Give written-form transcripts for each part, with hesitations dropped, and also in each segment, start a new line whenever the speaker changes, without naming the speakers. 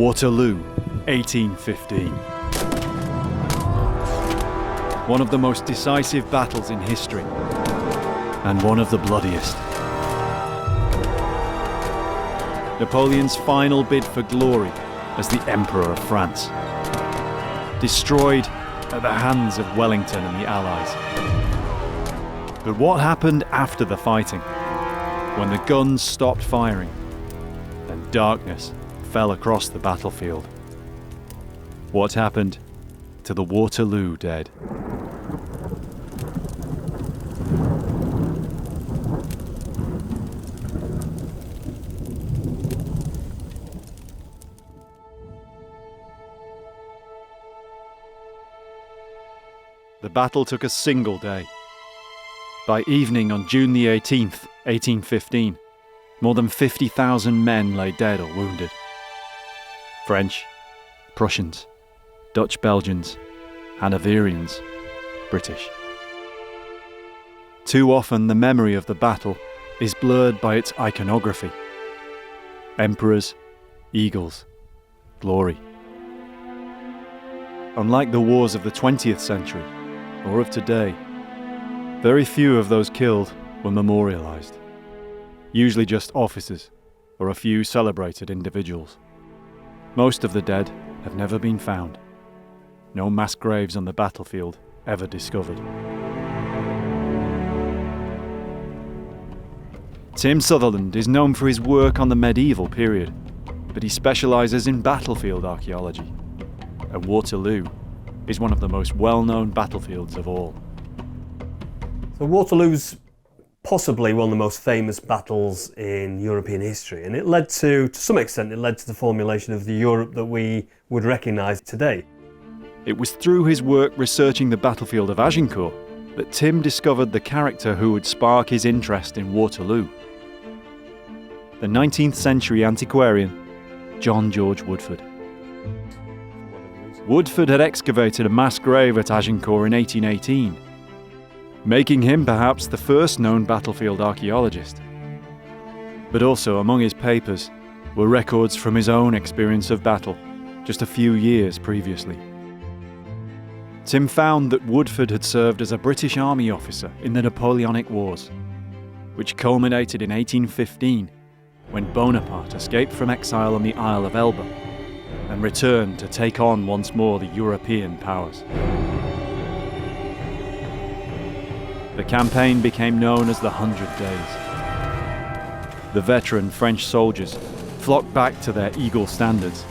Waterloo, 1815. One of the most decisive battles in history, and one of the bloodiest. Napoleon's final bid for glory as the Emperor of France. Destroyed at the hands of Wellington and the Allies. But what happened after the fighting, when the guns stopped firing and darkness fell across the battlefield? What happened to the Waterloo dead? The battle took a single day. By evening on June the 18th, 1815, more than 50,000 men lay dead or wounded. French, Prussians, Dutch Belgians, Hanoverians, British. Too often the memory of the battle is blurred by its iconography. Emperors, eagles, glory. Unlike the wars of the 20th century, or of today, very few of those killed were memorialized. Usually just officers, or a few celebrated individuals. Most of the dead have never been found. No mass graves on the battlefield ever discovered. Tim Sutherland is known for his work on the medieval period, but he specializes in battlefield archaeology. And Waterloo is one of the most well-known battlefields of all.
So Waterloo's possibly one of the most famous battles in European history, and it led to some extent, it led to the formulation of the Europe that we would recognise today.
It was through his work researching the battlefield of Agincourt that Tim discovered the character who would spark his interest in Waterloo. The 19th century antiquarian, John George Woodford. Woodford had excavated a mass grave at Agincourt in 1818, making him perhaps the first known battlefield archaeologist. But also among his papers were records from his own experience of battle just a few years previously. Tim found that Woodford had served as a British Army officer in the Napoleonic Wars, which culminated in 1815 when Bonaparte escaped from exile on the Isle of Elba and returned to take on once more the European powers. The campaign became known as the 100 Days. The veteran French soldiers flocked back to their eagle standards,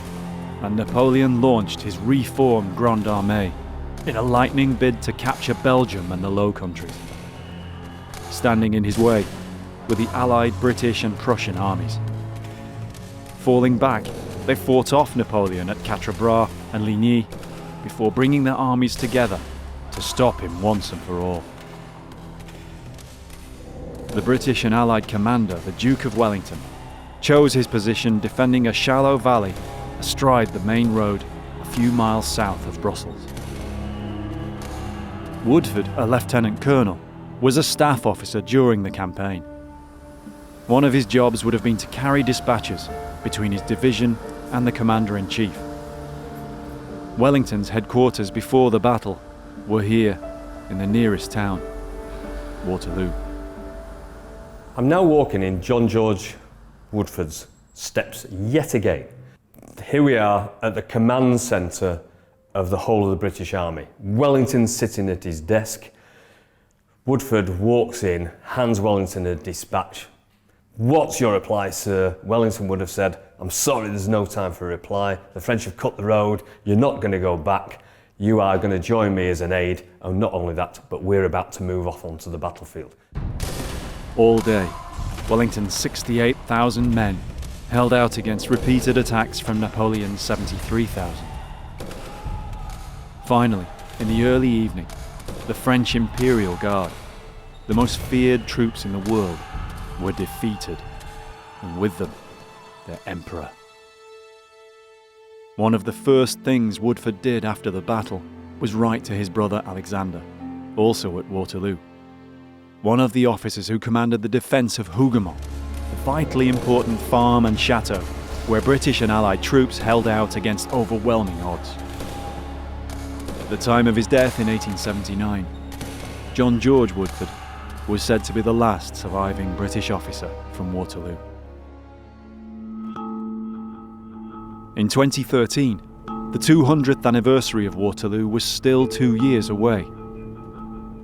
and Napoleon launched his reformed Grande Armée in a lightning bid to capture Belgium and the Low Countries. Standing in his way were the Allied British and Prussian armies. Falling back, they fought off Napoleon at Quatre Bras and Ligny before bringing their armies together to stop him once and for all. The British and Allied commander, the Duke of Wellington, chose his position defending a shallow valley astride the main road a few miles south of Brussels. Woodford, a lieutenant colonel, was a staff officer during the campaign. One of his jobs would have been to carry dispatches between his division and the commander-in-chief. Wellington's headquarters before the battle were here in the nearest town, Waterloo.
I'm now walking in John George Woodford's steps yet again. Here we are at the command centre of the whole of the British Army. Wellington's sitting at his desk. Woodford walks in, hands Wellington a dispatch. "What's your reply, sir?" Wellington would have said, "I'm sorry, there's no time for a reply. The French have cut the road. You're not going to go back. You are going to join me as an aide. And not only that, but we're about to move off onto the battlefield."
All day, Wellington's 68,000 men held out against repeated attacks from Napoleon's 73,000. Finally, in the early evening, the French Imperial Guard, the most feared troops in the world, were defeated, and with them, their emperor. One of the first things Woodford did after the battle was write to his brother Alexander, also at Waterloo. One of the officers who commanded the defence of Hugomont, the vitally important farm and chateau where British and Allied troops held out against overwhelming odds. At the time of his death in 1879, John George Woodford was said to be the last surviving British officer from Waterloo. In 2013, the 200th anniversary of Waterloo was still 2 years away.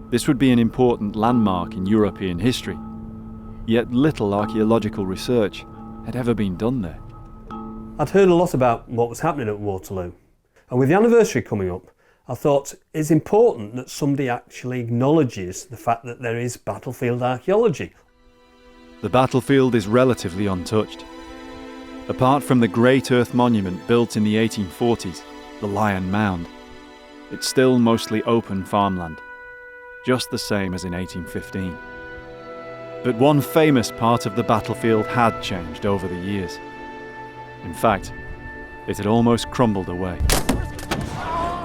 This would be an important landmark in European history, yet little archaeological research had ever been done there.
I'd heard a lot about what was happening at Waterloo, and with the anniversary coming up, I thought it's important that somebody actually acknowledges the fact that there is battlefield archaeology.
The battlefield is relatively untouched. Apart from the Great Earth Monument built in the 1840s, the Lion Mound, it's still mostly open farmland, just the same as in 1815. But one famous part of the battlefield had changed over the years. In fact, it had almost crumbled away.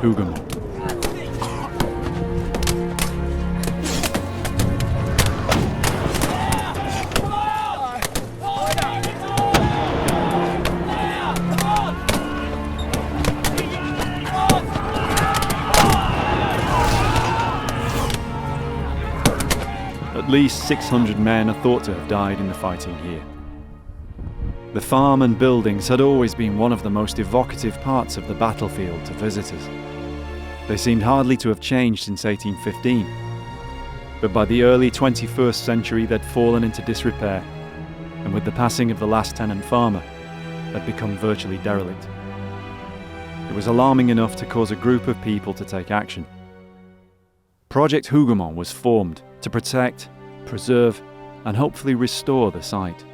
Hugomont. At least 600 men are thought to have died in the fighting here. The farm and buildings had always been one of the most evocative parts of the battlefield to visitors. They seemed hardly to have changed since 1815, but by the early 21st century they'd fallen into disrepair, and with the passing of the last tenant farmer, had become virtually derelict. It was alarming enough to cause a group of people to take action. Project Hugomont was formed to protect, preserve, and hopefully restore the site.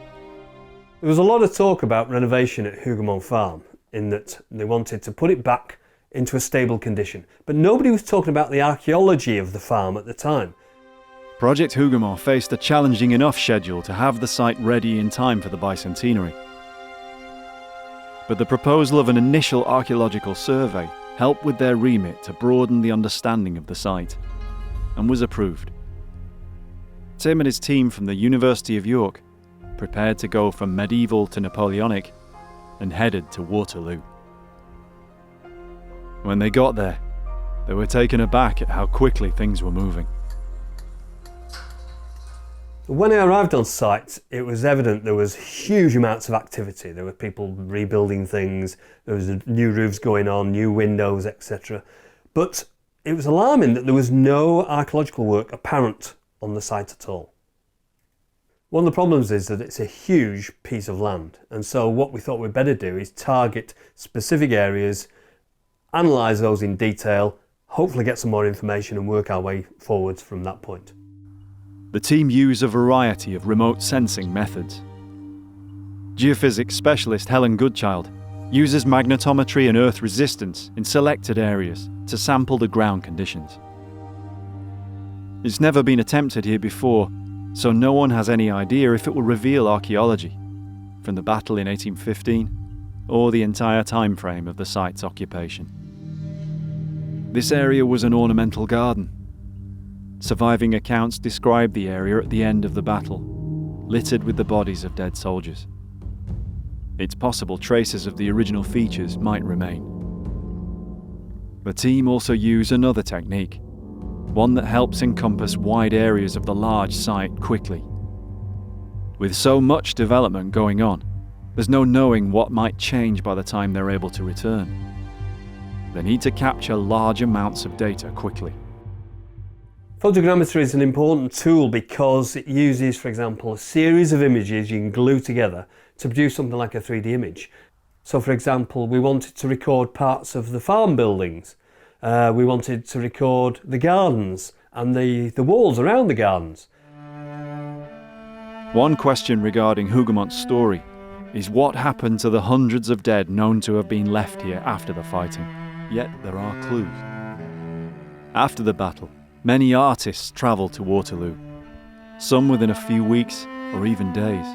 There was a lot of talk about renovation at Hugomont Farm, in that they wanted to put it back into a stable condition, but nobody was talking about the archaeology of the farm at the time.
Project Hugomont faced a challenging enough schedule to have the site ready in time for the bicentenary. But the proposal of an initial archaeological survey helped with their remit to broaden the understanding of the site, and was approved. Tim and his team from the University of York prepared to go from medieval to Napoleonic and headed to Waterloo. When they got there, they were taken aback at how quickly things were moving.
When I arrived on site, it was evident there was huge amounts of activity. There were people rebuilding things, there was new roofs going on, new windows, etc. But it was alarming that there was no archaeological work apparent on the site at all. One of the problems is that it's a huge piece of land, and so what we thought we'd better do is target specific areas, analyse those in detail, hopefully get some more information and work our way forwards from that point.
The team used a variety of remote sensing methods. Geophysics specialist Helen Goodchild uses magnetometry and earth resistance in selected areas to sample the ground conditions. It's never been attempted here before, so no one has any idea if it will reveal archaeology from the battle in 1815 or the entire time frame of the site's occupation. This area was an ornamental garden. Surviving accounts describe the area at the end of the battle, littered with the bodies of dead soldiers. It's possible traces of the original features might remain. The team also use another technique, one that helps encompass wide areas of the large site quickly. With so much development going on, there's no knowing what might change by the time they're able to return. They need to capture large amounts of data quickly.
Photogrammetry is an important tool because it uses, for example, a series of images you can glue together to produce something like a 3D image. So, for example, we wanted to record parts of the farm buildings. We wanted to record the gardens and the walls around the gardens.
One question regarding Hugomont's story is what happened to the hundreds of dead known to have been left here after the fighting. Yet there are clues. After the battle, many artists travelled to Waterloo, some within a few weeks or even days.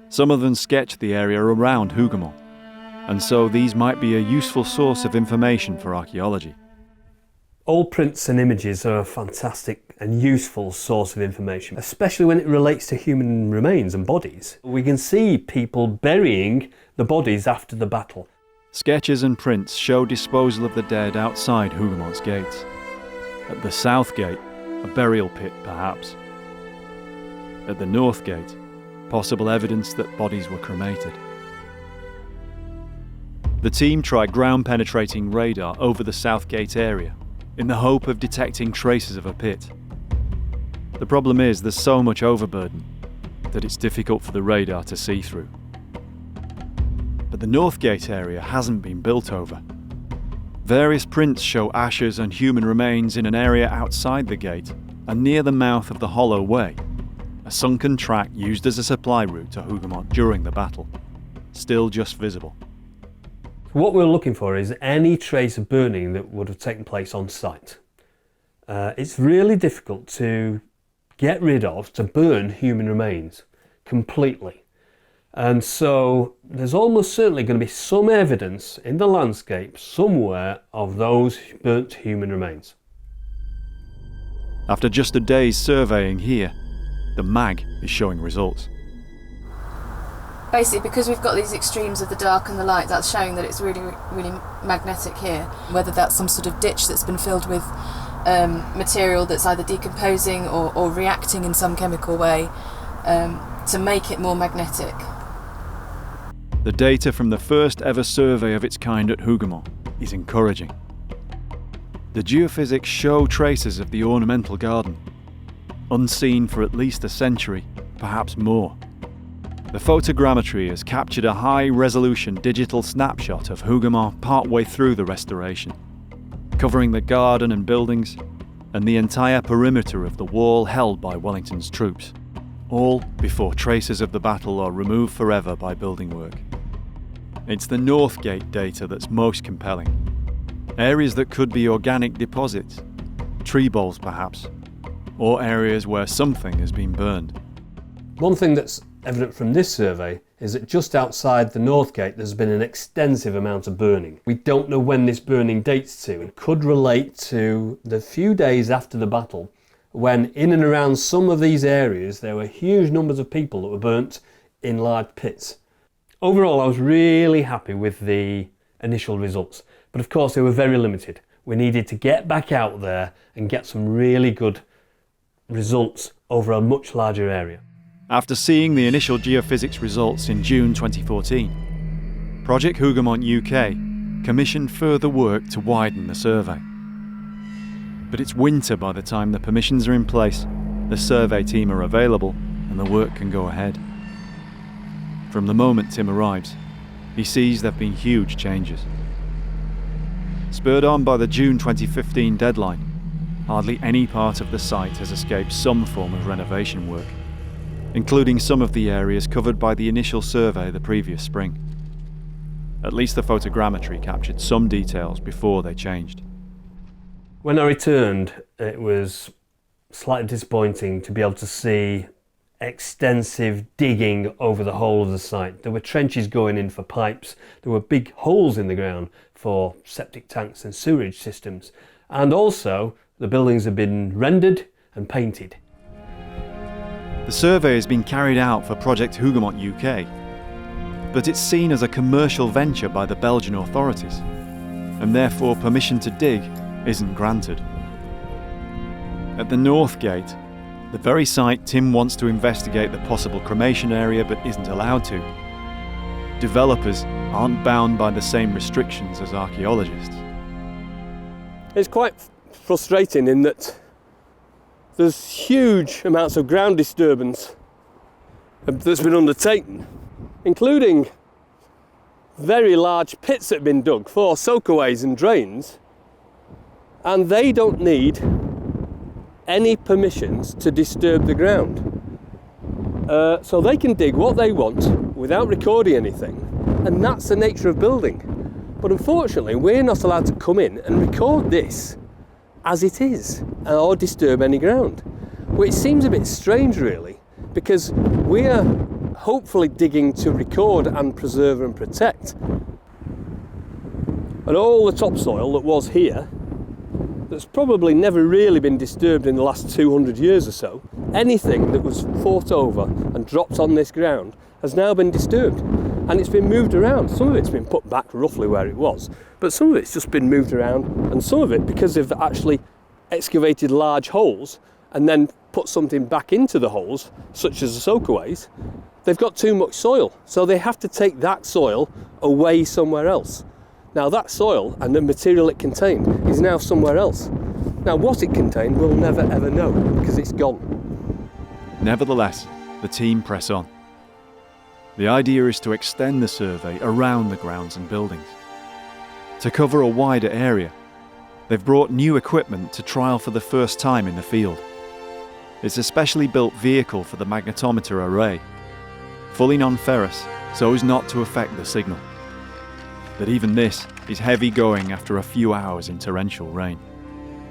Some of them sketched the area around Hugomont, and so these might be a useful source of information for archaeology.
Old prints and images are a fantastic and useful source of information, especially when it relates to human remains and bodies. We can see people burying the bodies after the battle.
Sketches and prints show disposal of the dead outside Hugomont's gates. At the south gate, a burial pit perhaps. At the north gate, possible evidence that bodies were cremated. The team tried ground-penetrating radar over the south gate area in the hope of detecting traces of a pit. The problem is there's so much overburden that it's difficult for the radar to see through. But the north gate area hasn't been built over. Various prints show ashes and human remains in an area outside the gate and near the mouth of the Hollow Way, a sunken track used as a supply route to Hugomont during the battle, still just visible.
What we're looking for is any trace of burning that would have taken place on site. It's really difficult to get rid of, to burn human remains completely. And so there's almost certainly going to be some evidence in the landscape somewhere of those burnt human remains.
After just a day's surveying here, the MAG is showing results.
Basically, because we've got these extremes of the dark and the light, that's showing that it's really, really magnetic here. Whether that's some sort of ditch that's been filled with material that's either decomposing or reacting in some chemical way to make it more magnetic.
The data from the first ever survey of its kind at Hugomont is encouraging. The geophysics show traces of the ornamental garden, unseen for at least a century, perhaps more. The photogrammetry has captured a high-resolution digital snapshot of Hugomont partway through the restoration, covering the garden and buildings and the entire perimeter of the wall held by Wellington's troops, all before traces of the battle are removed forever by building work. It's the North Gate data that's most compelling. Areas that could be organic deposits, tree boles perhaps, or areas where something has been burned.
One thing that's evident from this survey is that just outside the North Gate there's been an extensive amount of burning. We don't know when this burning dates to. It could relate to the few days after the battle when in and around some of these areas there were huge numbers of people that were burnt in large pits. Overall, I was really happy with the initial results, but of course they were very limited. We needed to get back out there and get some really good results over a much larger area.
After seeing the initial geophysics results in June 2014, Project Hugomont UK commissioned further work to widen the survey. But it's winter by the time the permissions are in place, the survey team are available, and the work can go ahead. From the moment Tim arrives, he sees there have been huge changes. Spurred on by the June 2015 deadline, hardly any part of the site has escaped some form of renovation work, including some of the areas covered by the initial survey the previous spring. At least the photogrammetry captured some details before they changed.
When I returned, it was slightly disappointing to be able to see extensive digging over the whole of the site. There were trenches going in for pipes, there were big holes in the ground for septic tanks and sewerage systems, and also the buildings had been rendered and painted.
The survey has been carried out for Project Hugomont UK, but it's seen as a commercial venture by the Belgian authorities, and therefore permission to dig isn't granted. At the North Gate, the very site Tim wants to investigate the possible cremation area but isn't allowed to, developers aren't bound by the same restrictions as archaeologists.
It's quite frustrating in that there's huge amounts of ground disturbance that's been undertaken, including very large pits that have been dug for soakaways and drains, and they don't need any permissions to disturb the ground. So they can dig what they want without recording anything, and that's the nature of building. But unfortunately, we're not allowed to come in and record this as it is, or disturb any ground. Which seems a bit strange really, because we're hopefully digging to record and preserve and protect. And all the topsoil that was here that's probably never really been disturbed in the last 200 years or so. Anything that was fought over and dropped on this ground has now been disturbed, and it's been moved around. Some of it's been put back roughly where it was, but some of it's just been moved around, and some of it, because they've actually excavated large holes and then put something back into the holes, such as the soakaways, they've got too much soil, so they have to take that soil away somewhere else. Now that soil and the material it contained is now somewhere else. Now what it contained we'll never ever know, because it's gone.
Nevertheless, the team press on. The idea is to extend the survey around the grounds and buildings. To cover a wider area, they've brought new equipment to trial for the first time in the field. It's a specially built vehicle for the magnetometer array, fully non-ferrous so as not to affect the signal. But even this is heavy going after a few hours in torrential rain,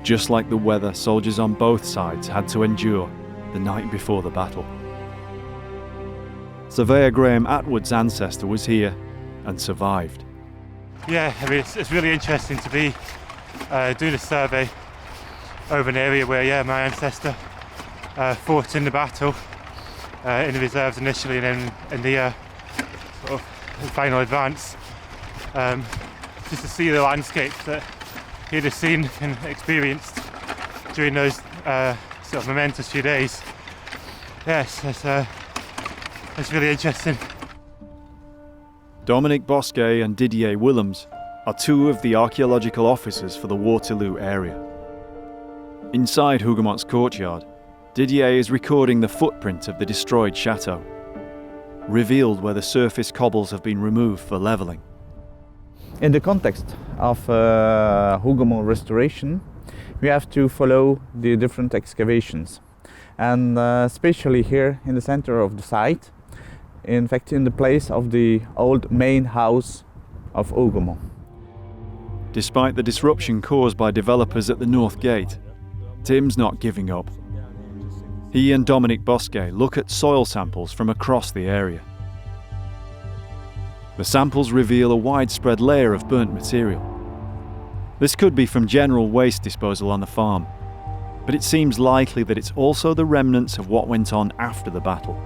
just like the weather soldiers on both sides had to endure the night before the battle. Surveyor Graham Atwood's ancestor was here and survived.
Yeah, I mean, it's really interesting to be doing a survey over an area where, my ancestor fought in the battle, in the reserves initially, and then in the sort of final advance. Just to see the landscapes that he'd have seen and experienced during those sort of momentous few days. Yes, it's really interesting.
Dominic Bosquet and Didier Willems are two of the archaeological officers for the Waterloo area. Inside Hugomont's courtyard, Didier is recording the footprint of the destroyed chateau, revealed where the surface cobbles have been removed for levelling.
In the context of Hugomont restoration, we have to follow the different excavations, and especially here in the center of the site, in fact in the place of the old main house of Hugomont.
Despite the disruption caused by developers at the North Gate, Tim's not giving up. He and Dominic Bosquet look at soil samples from across the area. The samples reveal a widespread layer of burnt material. This could be from general waste disposal on the farm, but it seems likely that it's also the remnants of what went on after the battle.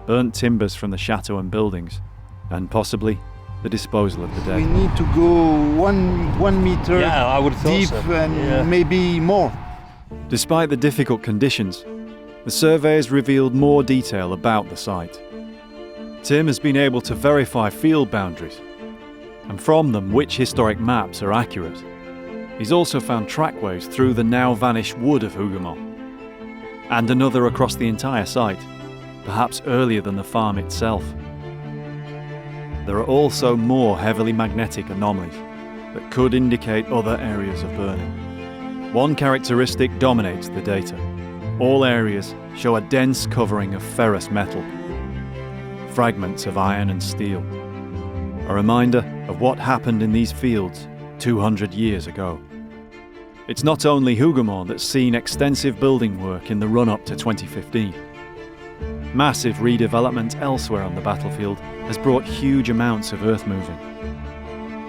Burnt timbers from the chateau and buildings, and possibly the disposal of the dead.
We need to go one meter
I would have thought
deep
so.
and maybe more.
Despite the difficult conditions, the surveys revealed more detail about the site. Tim has been able to verify field boundaries, and from them which historic maps are accurate. He's also found trackways through the now vanished wood of Hugomont, and another across the entire site, perhaps earlier than the farm itself. There are also more heavily magnetic anomalies that could indicate other areas of burning. One characteristic dominates the data. All areas show a dense covering of ferrous metal, fragments of iron and steel, a reminder of what happened in these fields 200 years ago. It's not only Hugomont that's seen extensive building work in the run-up to 2015. Massive redevelopment elsewhere on the battlefield has brought huge amounts of earth moving.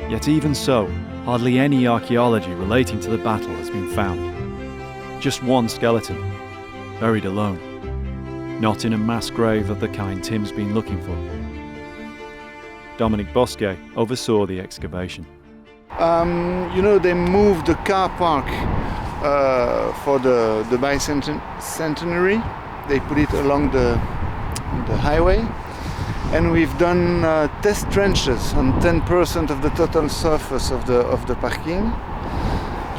Yet even so, hardly any archaeology relating to the battle has been found. Just one skeleton, buried alone, not in a mass grave of the kind Tim's been looking for. Dominic Bosquet oversaw the excavation.
They moved the car park for the bicentenary. They put it along the highway, and we've done test trenches on 10% of the total surface of the parking,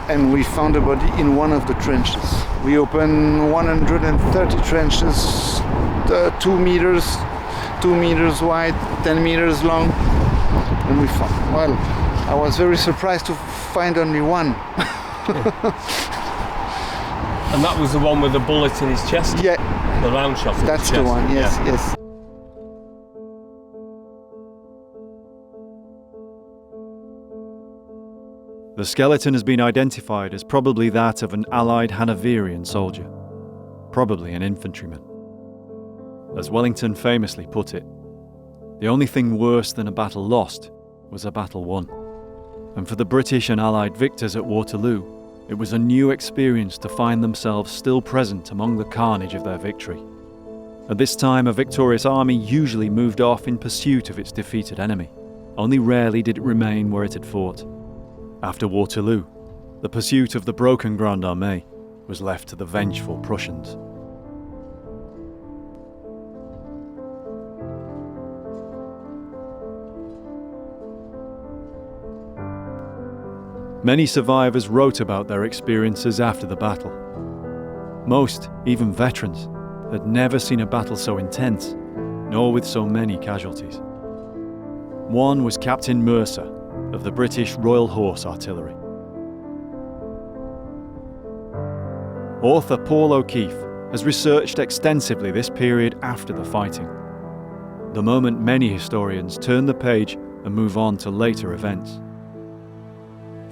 and we found a body in one of the trenches. We opened 130 trenches, 2 meters wide, 10 meters long, and we found, well, I was very surprised to find only one.
And that was the one with the bullet in his chest?
Yeah.
The round shot in
That's
his chest?
the one, yes,
Yeah.
yes.
The skeleton has been identified as probably that of an Allied Hanoverian soldier, probably an infantryman. As Wellington famously put it, the only thing worse than a battle lost was a battle won. And for the British and Allied victors at Waterloo, It was a new experience to find themselves still present among the carnage of their victory. At this time, a victorious army usually moved off in pursuit of its defeated enemy. Only rarely did it remain where it had fought. After Waterloo, the pursuit of the broken Grande Armée was left to the vengeful Prussians. Many survivors wrote about their experiences after the battle. Most, even veterans, had never seen a battle so intense, nor with so many casualties. One was Captain Mercer of the British Royal Horse Artillery. Author Paul O'Keefe has researched extensively this period after the fighting, the moment many historians turn the page and move on to later events.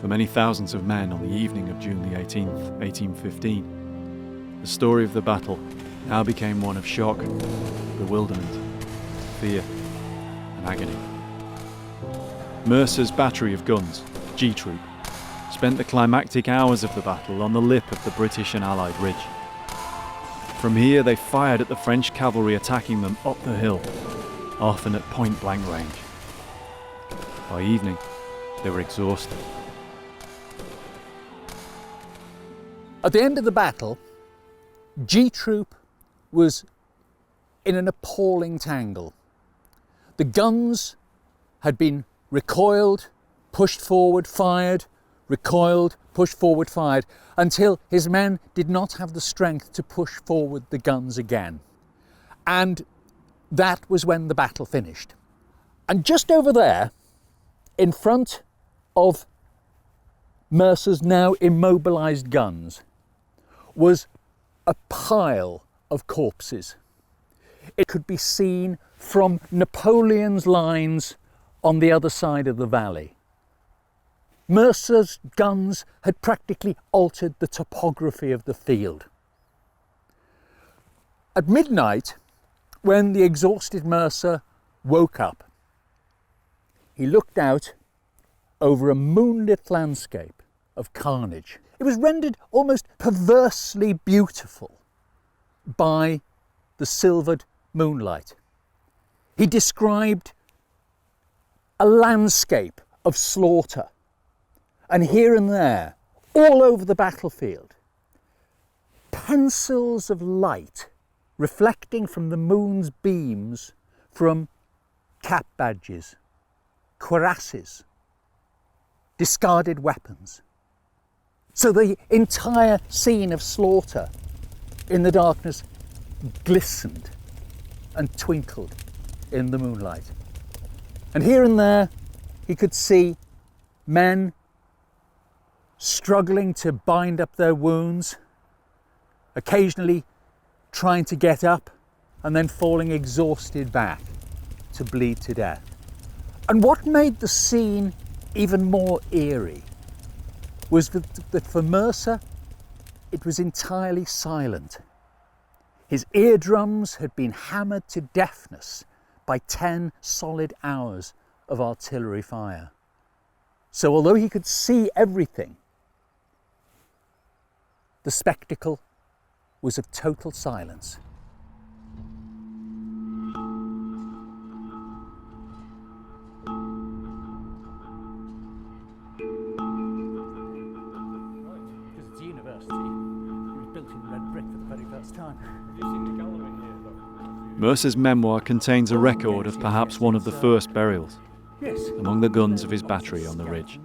For many thousands of men on the evening of June the 18th, 1815, the story of the battle now became one of shock, bewilderment, fear, and agony. Mercer's battery of guns, G Troop, spent the climactic hours of the battle on the lip of the British and Allied ridge. From here they fired at the French cavalry attacking them up the hill, often at point-blank range. By evening, they were exhausted.
At the end of the battle, G Troop was in an appalling tangle. The guns had been recoiled, pushed forward, fired, recoiled, pushed forward, fired, until his men did not have the strength to push forward the guns again. And that was when the battle finished. And just over there, in front of Mercer's now immobilised guns, was a pile of corpses. It could be seen from Napoleon's lines on the other side of the valley. Mercer's guns had practically altered the topography of the field. At midnight, when the exhausted Mercer woke up, he looked out over a moonlit landscape of carnage. It was rendered almost perversely beautiful by the silvered moonlight. He described a landscape of slaughter, and here and there, all over the battlefield, pencils of light reflecting from the moon's beams from cap badges, cuirasses, discarded weapons. So the entire scene of slaughter in the darkness glistened and twinkled in the moonlight. And here and there he could see men struggling to bind up their wounds, occasionally trying to get up and then falling exhausted back to bleed to death. And what made the scene even more eerie was that for Mercer, it was entirely silent. His eardrums had been hammered to deafness by 10 solid hours of artillery fire. So although he could see everything, the spectacle was of total silence.
Mercer's memoir contains a record of perhaps one of the first burials among the guns of his battery on the ridge.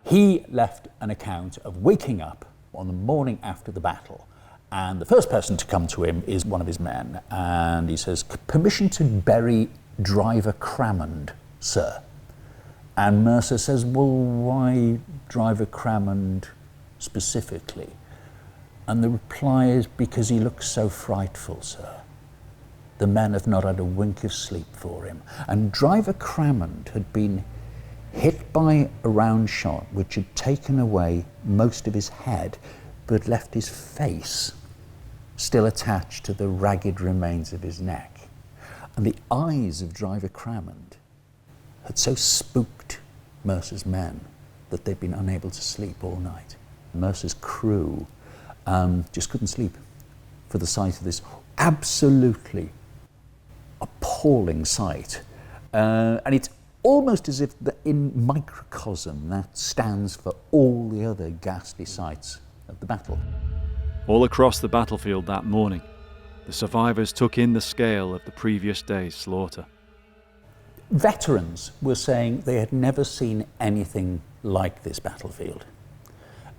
He left an account of waking up on the morning after the battle, and the first person to come to him is one of his men, and he says, "Permission to bury Driver Crammond, sir." And Mercer says, "Well, why Driver Crammond specifically?" And the reply is, "Because he looks so frightful, sir. The men have not had a wink of sleep for him." And Driver Crammond had been hit by a round shot which had taken away most of his head, but left his face still attached to the ragged remains of his neck. And the eyes of Driver Crammond had so spooked Mercer's men that they'd been unable to sleep all night. Mercer's crew just couldn't sleep for the sight of this absolutely appalling sight. And it's almost as if in microcosm that stands for all the other ghastly sights of the battle.
All across the battlefield that morning, the survivors took in the scale of the previous day's slaughter.
Veterans were saying they had never seen anything like this battlefield.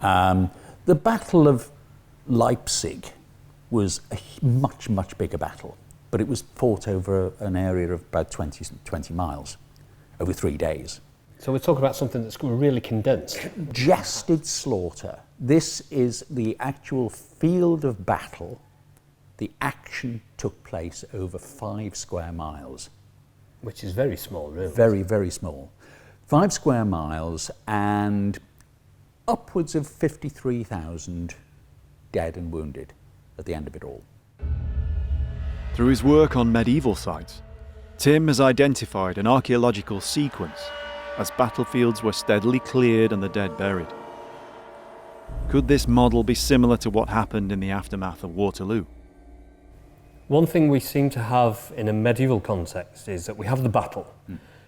The Battle of Leipzig was a much, much bigger battle, but it was fought over an area of about 20 miles over 3 days.
So we're talking about something that's really condensed.
Congested slaughter. This is the actual field of battle. The action took place over 5 square miles.
Which is very small, really.
Very, very small. 5 square miles and upwards of 53,000 dead and wounded at the end of it all.
Through his work on medieval sites, Tim has identified an archaeological sequence as battlefields were steadily cleared and the dead buried. Could this model be similar to what happened in the aftermath of Waterloo?
One thing we seem to have in a medieval context is that we have the battle,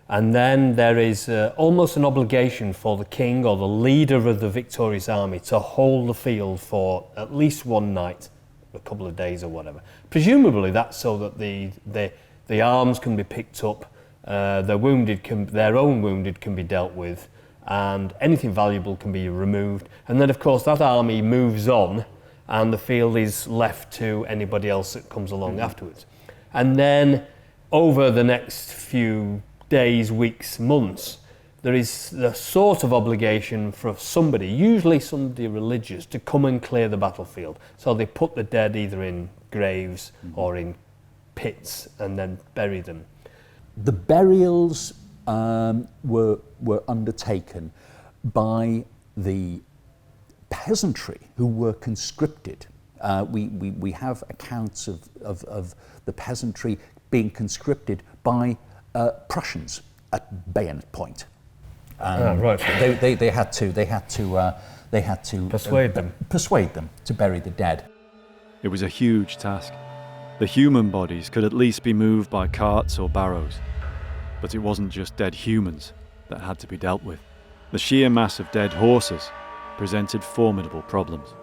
and then there is almost an obligation for the king or the leader of the victorious army to hold the field for at least one night, a couple of days or whatever. Presumably that's so that the arms can be picked up, their own wounded can be dealt with, and anything valuable can be removed. And then of course that army moves on and the field is left to anybody else that comes along afterwards. And then over the next few days, weeks, months, there is the sort of obligation for somebody, usually somebody religious, to come and clear the battlefield. So they put the dead either in graves or in pits and then bury them.
The burials were undertaken by the peasantry who were conscripted. We have accounts of the peasantry being conscripted by Prussians at bayonet point.
Right.
They had to persuade them to bury the dead.
It was a huge task. The human bodies could at least be moved by carts or barrows. But it wasn't just dead humans that had to be dealt with. The sheer mass of dead horses presented formidable problems.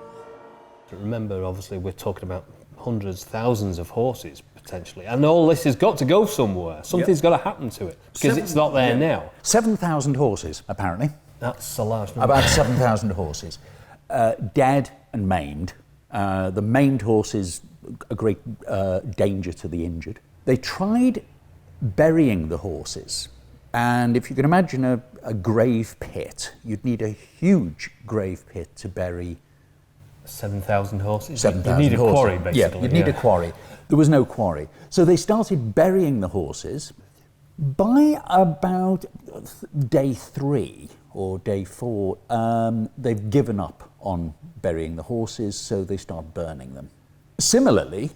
Remember, obviously, we're talking about hundreds, thousands of horses, potentially. And all this has got to go somewhere. Something's got to happen to it, because it's not there now.
7,000 horses, apparently.
That's a large number.
About 7,000 horses. Dead and maimed. The maimed horses, a great danger to the injured. They tried burying the horses. And if you can imagine a grave pit, you'd need a huge grave pit to bury
7,000 horses?
7,000
You need a
horses.
quarry, basically.
Yeah, you'd need a quarry. There was no quarry. So they started burying the horses. By about day 3 or day 4, they've given up on burying the horses, so they start burning them. Similarly,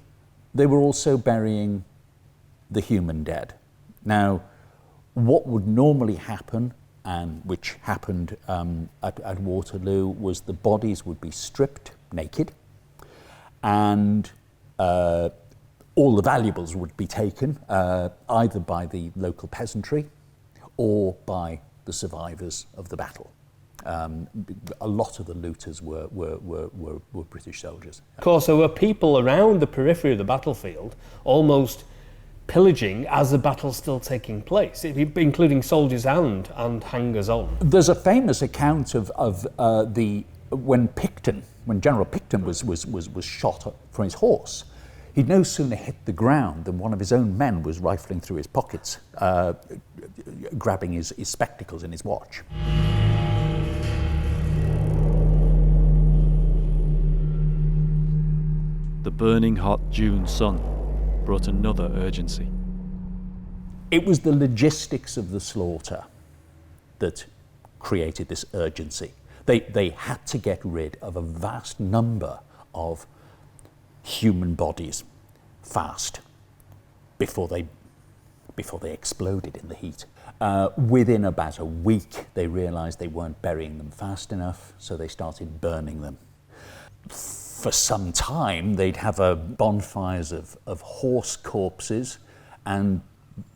they were also burying the human dead. Now, what would normally happen, and which happened at Waterloo, was the bodies would be stripped naked, and all the valuables would be taken either by the local peasantry or by the survivors of the battle. A lot of the looters were British soldiers.
Of course, there were people around the periphery of the battlefield almost pillaging as the battle's still taking place, including soldiers and hangers-on.
There's a famous account of when General Picton was shot from his horse. He'd no sooner hit the ground than one of his own men was rifling through his pockets, grabbing his spectacles and his watch.
The burning hot June sun brought another urgency.
It was the logistics of the slaughter that created this urgency. They had to get rid of a vast number of human bodies fast before before they exploded in the heat. Within about a week, they realised they weren't burying them fast enough, so they started burning them. For some time, they'd have bonfires of horse corpses and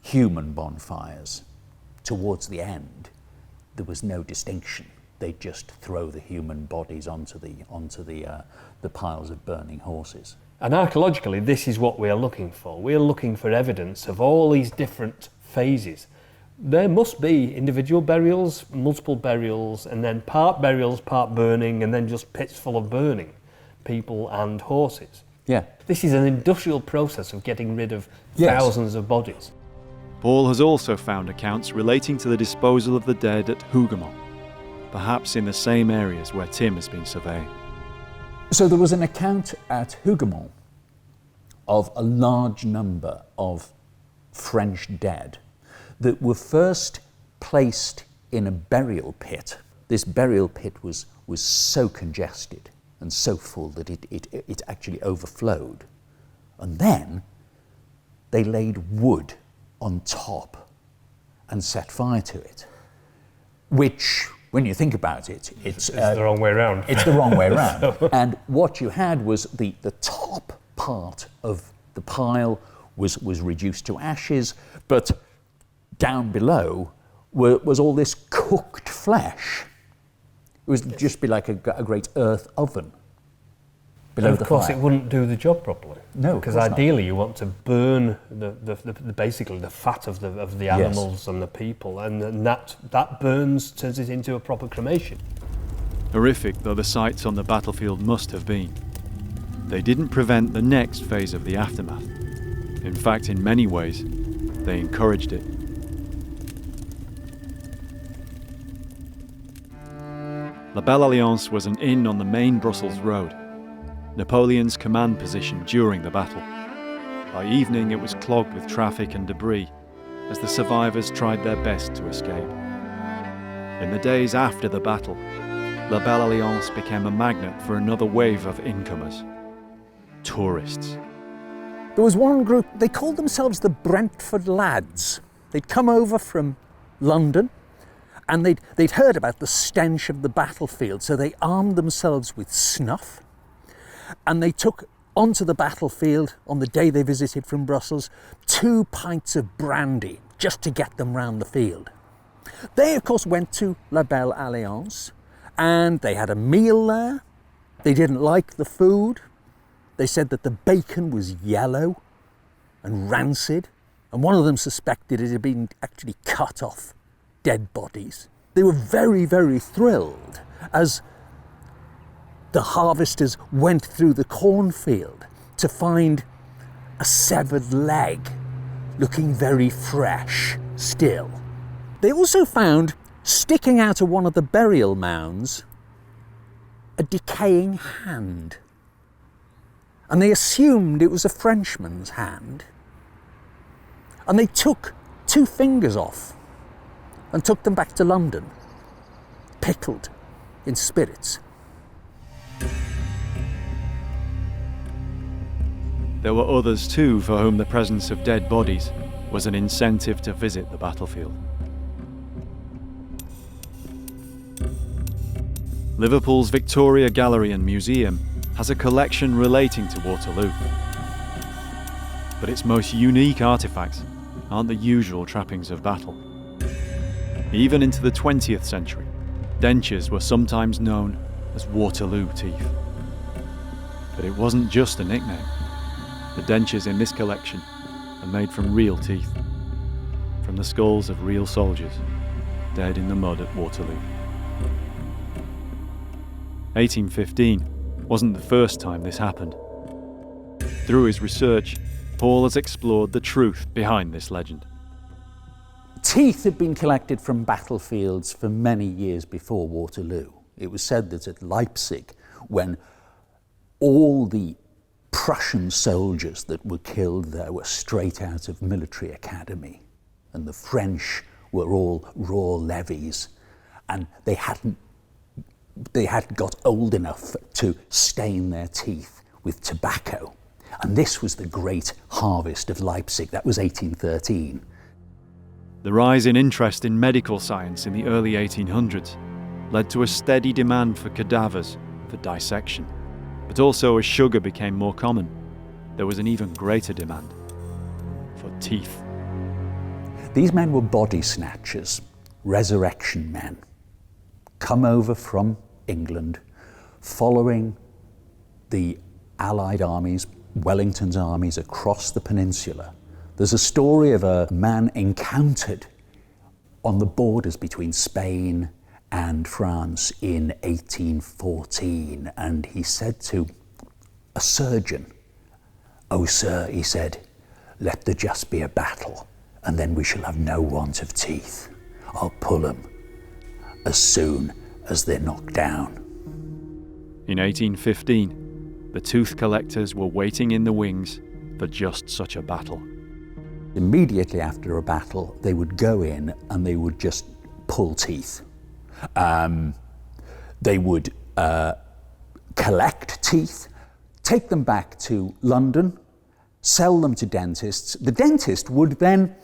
human bonfires. Towards the end, there was no distinction. They'd just throw the human bodies onto the piles of burning horses.
And archaeologically, this is what we are looking for. We are looking for evidence of all these different phases. There must be individual burials, multiple burials, and then part burials, part burning, and then just pits full of burning people and horses.
Yeah.
This is an industrial process of getting rid of
Yes.
thousands of bodies.
Paul has also found accounts relating to the disposal of the dead at Hugomont, perhaps in the same areas where Tim has been surveying.
So there was an account at Hugomont of a large number of French dead that were first placed in a burial pit. This burial pit was so congested and so full that it actually overflowed. And then they laid wood on top and set fire to it, which, when you think about it, it's
the wrong way around.
It's the wrong way around. And what you had was the top part of the pile was reduced to ashes, but down below was all this cooked flesh. It would just be like a great earth oven below
And
the
of course,
fire.
it wouldn't do the job properly.
No,
because
of course not.
ideally you want to burn basically the fat of the animals and the people, and then that burns, turns it into a proper cremation.
Horrific though the sights on the battlefield must have been, they didn't prevent the next phase of the aftermath. In fact, in many ways, they encouraged it. La Belle Alliance was an inn on the main Brussels road, Napoleon's command position during the battle. By evening it was clogged with traffic and debris as the survivors tried their best to escape. In the days after the battle, La Belle Alliance became a magnet for another wave of incomers. Tourists.
There was one group, they called themselves the Brentford Lads. They'd come over from London and they'd heard about the stench of the battlefield, so they armed themselves with snuff and they took onto the battlefield on the day they visited from Brussels 2 pints of brandy just to get them round the field. They, of course, went to La Belle Alliance and they had a meal there. They didn't like the food. They said that the bacon was yellow and rancid, and one of them suspected it had been actually cut off dead bodies. They were very, very thrilled as the harvesters went through the cornfield to find a severed leg looking very fresh still. They also found, sticking out of one of the burial mounds, a decaying hand. And they assumed it was a Frenchman's hand. And they took 2 fingers off and took them back to London, pickled in spirits.
There were others too for whom the presence of dead bodies was an incentive to visit the battlefield. Liverpool's Victoria Gallery and Museum has a collection relating to Waterloo. But its most unique artefacts aren't the usual trappings of battle. Even into the 20th century, dentures were sometimes known as Waterloo teeth. But it wasn't just a nickname. The dentures in this collection are made from real teeth, from the skulls of real soldiers dead in the mud at Waterloo. 1815 wasn't the first time this happened. Through his research, Paul has explored the truth behind this legend.
Teeth had been collected from battlefields for many years before Waterloo. It was said that at Leipzig, when all the Prussian soldiers that were killed there were straight out of military academy, and the French were all raw levies, and they hadn't got old enough to stain their teeth with tobacco. And this was the great harvest of Leipzig. That was 1813.
The rise in interest in medical science in the early 1800s led to a steady demand for cadavers for dissection. But also as sugar became more common, there was an even greater demand for teeth.
These men were body snatchers, resurrection men, come over from England following the Allied armies, Wellington's armies across the peninsula. There's a story of a man encountered on the borders between Spain and France in 1814, and he said to a surgeon, "Oh sir," he said, "let there just be a battle, and then we shall have no want of teeth. I'll pull them as soon as they're knocked down."
In 1815, the tooth collectors were waiting in the wings for just such a battle.
Immediately after a battle, they would go in and they would just pull teeth. They would collect teeth, take them back to London, sell them to dentists. The dentist would then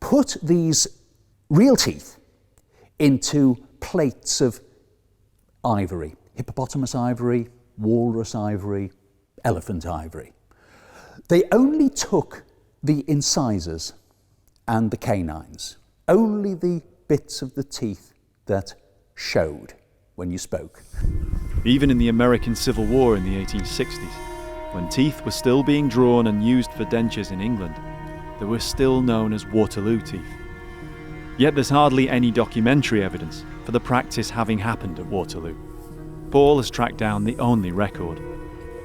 put these real teeth into plates of ivory, hippopotamus ivory, walrus ivory, elephant ivory. They only took the incisors and the canines, only the bits of the teeth that showed when you spoke.
Even in the American Civil War in the 1860s, when teeth were still being drawn and used for dentures in England, they were still known as Waterloo teeth. Yet there's hardly any documentary evidence for the practice having happened at Waterloo. Paul has tracked down the only record.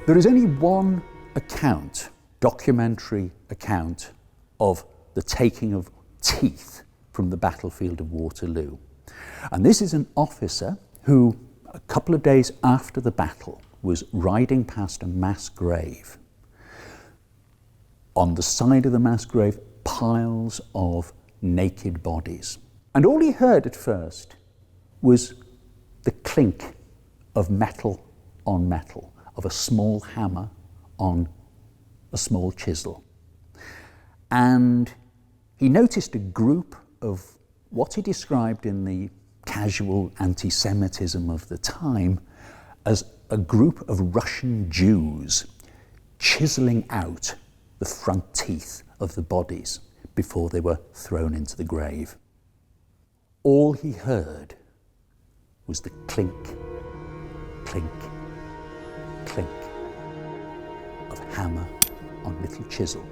There is only one account, documentary account, of the taking of teeth from the battlefield of Waterloo. And this is an officer who, a couple of days after the battle, was riding past a mass grave. On the side of the mass grave, piles of naked bodies. And all he heard at first was the clink of metal on metal, of a small hammer on a small chisel. And he noticed a group of what he described in the casual anti-Semitism of the time as a group of Russian Jews chiseling out the front teeth of the bodies before they were thrown into the grave. All he heard was the clink, clink, clink of hammer on little chisel.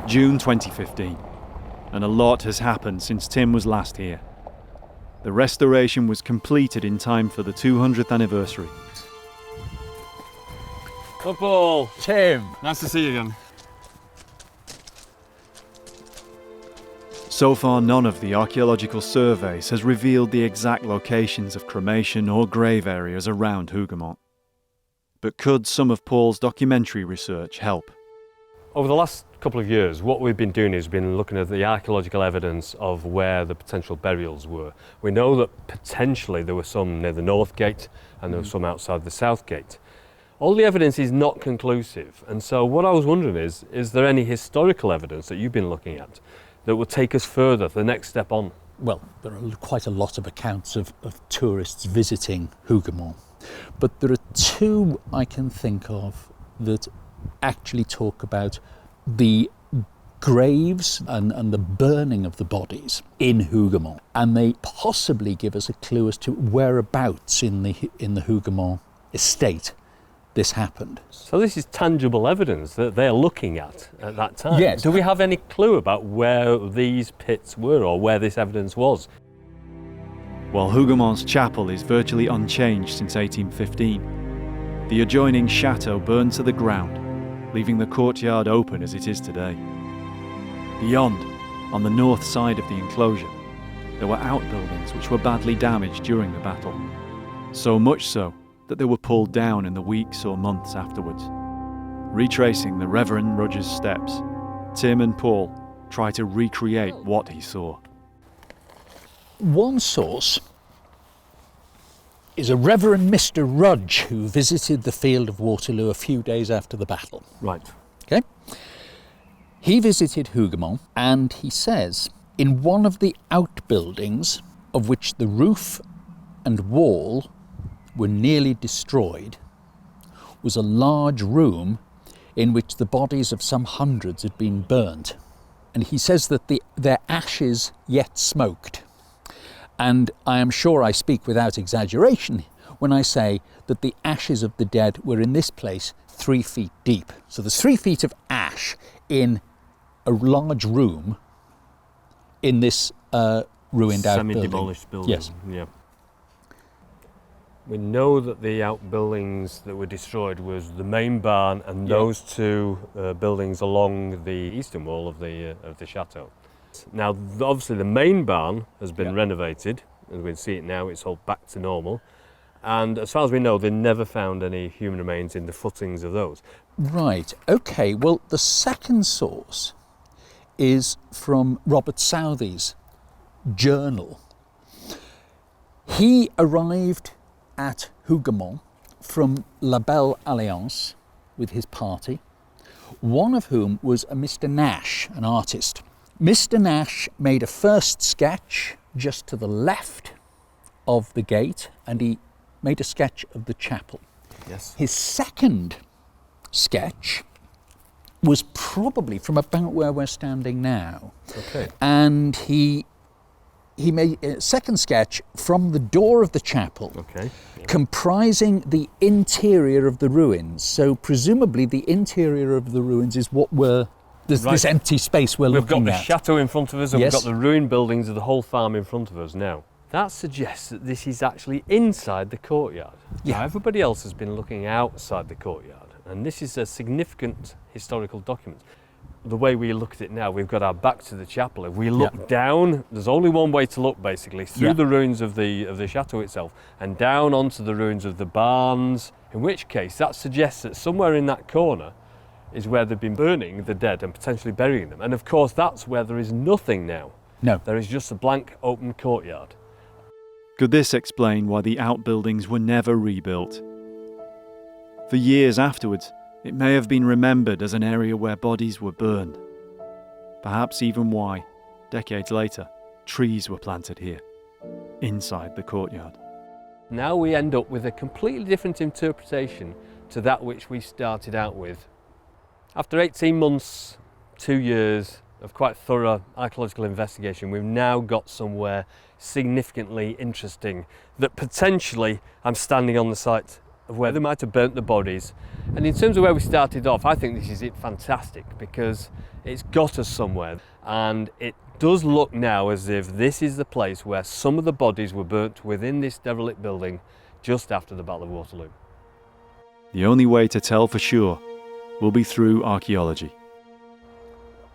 June 2015, and a lot has happened since Tim was last here. The restoration was completed in time for the 200th anniversary.
Oh, Paul.
Tim!
Nice to see you again.
So far, none of the archaeological surveys has revealed the exact locations of cremation or grave areas around Hugomont. But could some of Paul's documentary research help?
Over the last couple of years, what we've been doing is been looking at the archaeological evidence of where the potential burials were. We know that potentially there were some near the North Gate and there were some outside the South Gate. All the evidence is not conclusive, and so what I was wondering is there any historical evidence that you've been looking at that will take us further, the next step on?
Well, there are quite a lot of accounts of tourists visiting Hugomont, but there are two I can think of that actually talk about the graves and the burning of the bodies in Hugomont, and they possibly give us a clue as to whereabouts in the Hugomont estate this happened.
So this is tangible evidence that they're looking at that time.
Yes.
Do we have any clue about where these pits were or where this evidence was?
While Hugomont's chapel is virtually unchanged since 1815, the adjoining chateau burned to the ground, leaving the courtyard open as it is today. Beyond, on the north side of the enclosure, there were outbuildings which were badly damaged during the battle. So much so that they were pulled down in the weeks or months afterwards. Retracing the Reverend Rudge's steps, Tim and Paul try to recreate what he saw.
One source is a Reverend Mr. Rudge who visited the field of Waterloo a few days after the battle.
Right.
Okay? He visited Hugomont, and he says, in one of the outbuildings, of which the roof and wall were nearly destroyed, was a large room in which the bodies of some hundreds had been burnt. And he says that their ashes yet smoked. And I am sure I speak without exaggeration when I say that the ashes of the dead were in this place 3 feet deep. So there's 3 feet of ash in a large room in this ruined outbuilding.
Semi-demolished building.
Yes.
Yeah. We know that the outbuildings that were destroyed was the main barn and those two buildings along the eastern wall of the chateau. Now, obviously, the main barn has been renovated, as we can see it now. It's all back to normal, and as far as we know, they never found any human remains in the footings of those.
Right. Okay. Well, the second source is from Robert Southey's journal. He arrived at Hugomont from La Belle Alliance with his party, one of whom was a Mr. Nash, an artist. Mr. Nash made a first sketch just to the left of the gate, and he made a sketch of the chapel.
Yes.
His second sketch was probably from about where we're standing now.
Okay.
And he made a second sketch from the door of the chapel,
Okay.
comprising the interior of the ruins. So presumably the interior of the ruins is what this empty space we're
We've got
looking
the
at.
chateau in front of us, and
Yes.
we've got the ruined buildings of the whole farm in front of us now. That suggests that this is actually inside the courtyard.
Yeah.
Now, everybody else has been looking outside the courtyard, and this is a significant historical document. The way we look at it now, we've got our back to the chapel. If we look down, there's only one way to look, basically, through the ruins of the chateau itself and down onto the ruins of the barns, in which case that suggests that somewhere in that corner is where they've been burning the dead and potentially burying them. And of course, that's where there is nothing now.
No.
There is just a blank open courtyard.
Could this explain why the outbuildings were never rebuilt? For years afterwards, it may have been remembered as an area where bodies were burned. Perhaps even why, decades later, trees were planted here, inside the courtyard.
Now we end up with a completely different interpretation to that which we started out with. After 18 months, 2 years of quite thorough archaeological investigation, we've now got somewhere significantly interesting that potentially I'm standing on the site of where they might have burnt the bodies. And in terms of where we started off, I think this is fantastic because it's got us somewhere, and it does look now as if this is the place where some of the bodies were burnt within this derelict building just after the Battle of Waterloo.
The only way to tell for sure will be through archaeology.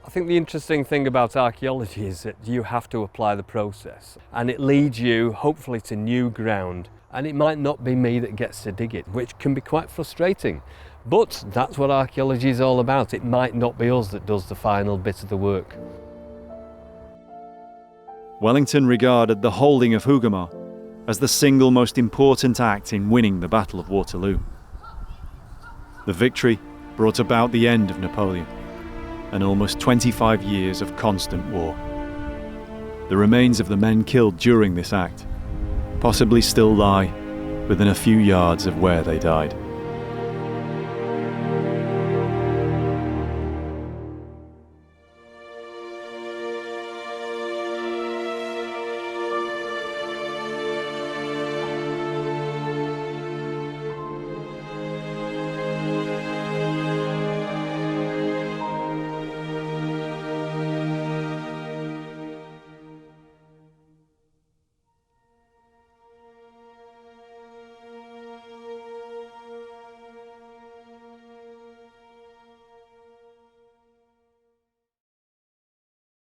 I think the interesting thing about archaeology is that you have to apply the process, and it leads you hopefully to new ground, and it might not be me that gets to dig it, which can be quite frustrating, but that's what archaeology is all about. It might not be us that does the final bit of the work.
Wellington regarded the holding of Hugomont as the single most important act in winning the Battle of Waterloo. The victory brought about the end of Napoleon and almost 25 years of constant war. The remains of the men killed during this act possibly still lie within a few yards of where they died.